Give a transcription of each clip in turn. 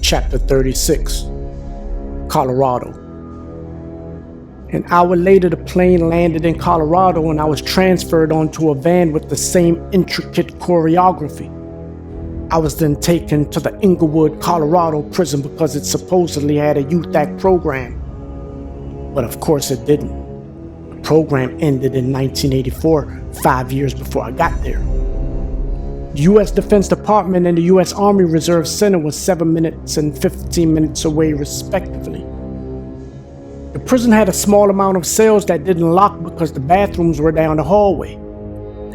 Chapter 36, Colorado. An hour later, the plane landed in Colorado and I was transferred onto a van with the same intricate choreography. I was then taken to the Inglewood, Colorado prison because it supposedly had a Youth Act program. But of course it didn't. The program ended in 1984, 5 years before I got there. The U.S. Defense Department and the U.S. Army Reserve Center was 7 minutes and 15 minutes away respectively. The prison had a small amount of cells that didn't lock because the bathrooms were down the hallway.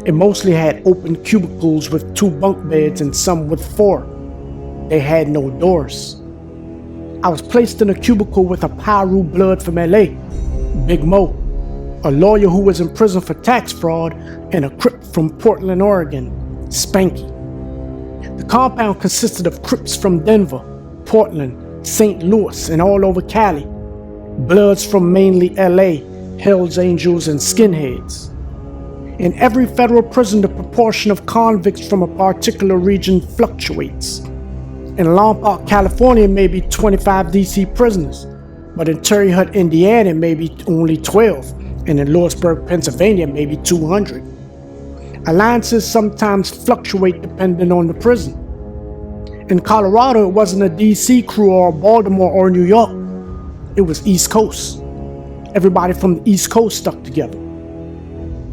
It mostly had open cubicles with 2 bunk beds and some with 4. They had no doors. I was placed in a cubicle with a Piru blood from LA, Big Mo, a lawyer who was in prison for tax fraud, and a Crip from Portland, Oregon, Spanky. The compound consisted of Crips from Denver, Portland, St. Louis, and all over Cali. Bloods from mainly LA, Hells Angels, and Skinheads. In every federal prison, the proportion of convicts from a particular region fluctuates. In Lompoc, California, maybe 25 DC prisoners, but in Terre Haute, Indiana, maybe only 12, and in Lewisburg, Pennsylvania, maybe 200. Alliances sometimes fluctuate depending on the prison. In Colorado, it wasn't a DC crew or Baltimore or New York. It was East Coast. Everybody from the East Coast stuck together.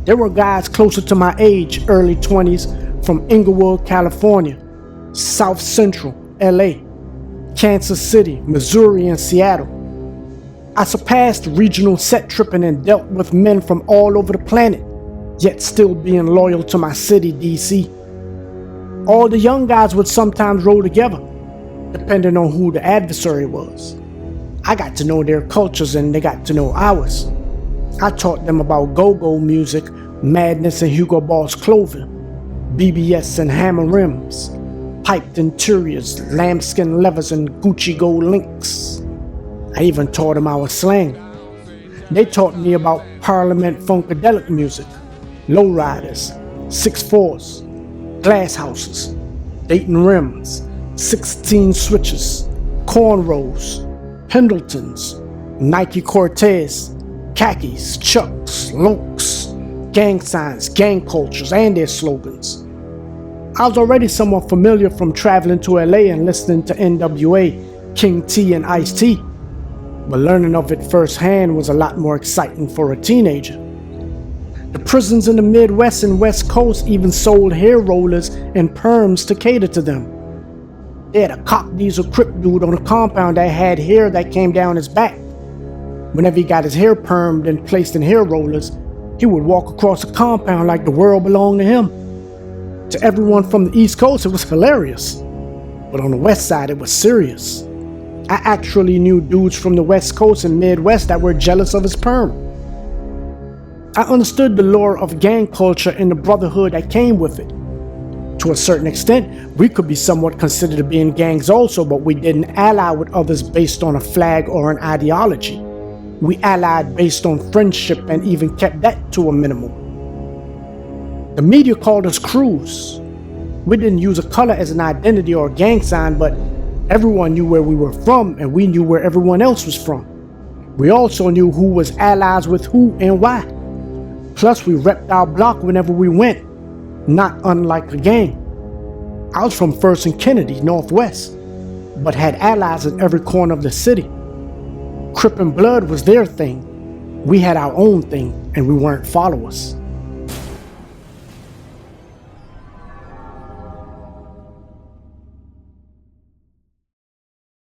There were guys closer to my age, early 20s, from Inglewood, California, South Central, LA, Kansas City, Missouri, and Seattle. I surpassed regional set tripping and dealt with men from all over the planet, yet still being loyal to my city, DC. All the young guys would sometimes roll together, depending on who the adversary was. I got to know their cultures and they got to know ours. I taught them about go-go music, Madness and Hugo Boss clothing, BBS and hammer rims, piped interiors, lambskin levers, and Gucci gold links. I even taught them our slang. They taught me about Parliament funkadelic music, lowriders, 6/4s, glass houses, Dayton rims, 16 switches, cornrows, Pendletons, Nike Cortez, khakis, Chucks, Lunks, gang signs, gang cultures, and their slogans. I was already somewhat familiar from traveling to LA and listening to NWA, King T, and Ice-T, but learning of it firsthand was a lot more exciting for a teenager. The prisons in the Midwest and West Coast even sold hair rollers and perms to cater to them. They had a cock diesel Crip dude on the compound that had hair that came down his back. Whenever he got his hair permed and placed in hair rollers, he would walk across the compound like the world belonged to him. To everyone from the East Coast, it was hilarious. But on the West Side, it was serious. I actually knew dudes from the West Coast and Midwest that were jealous of his perm. I understood the lore of gang culture and the brotherhood that came with it. To a certain extent, we could be somewhat considered to be in gangs also, but we didn't ally with others based on a flag or an ideology. We allied based on friendship and even kept that to a minimum. The media called us crews. We didn't use a color as an identity or a gang sign, but everyone knew where we were from and we knew where everyone else was from. We also knew who was allies with who and why. Plus, we repped our block whenever we went, not unlike a gang. I was from First and Kennedy, Northwest, but had allies in every corner of the city. Crip and Blood was their thing. We had our own thing, and we weren't followers.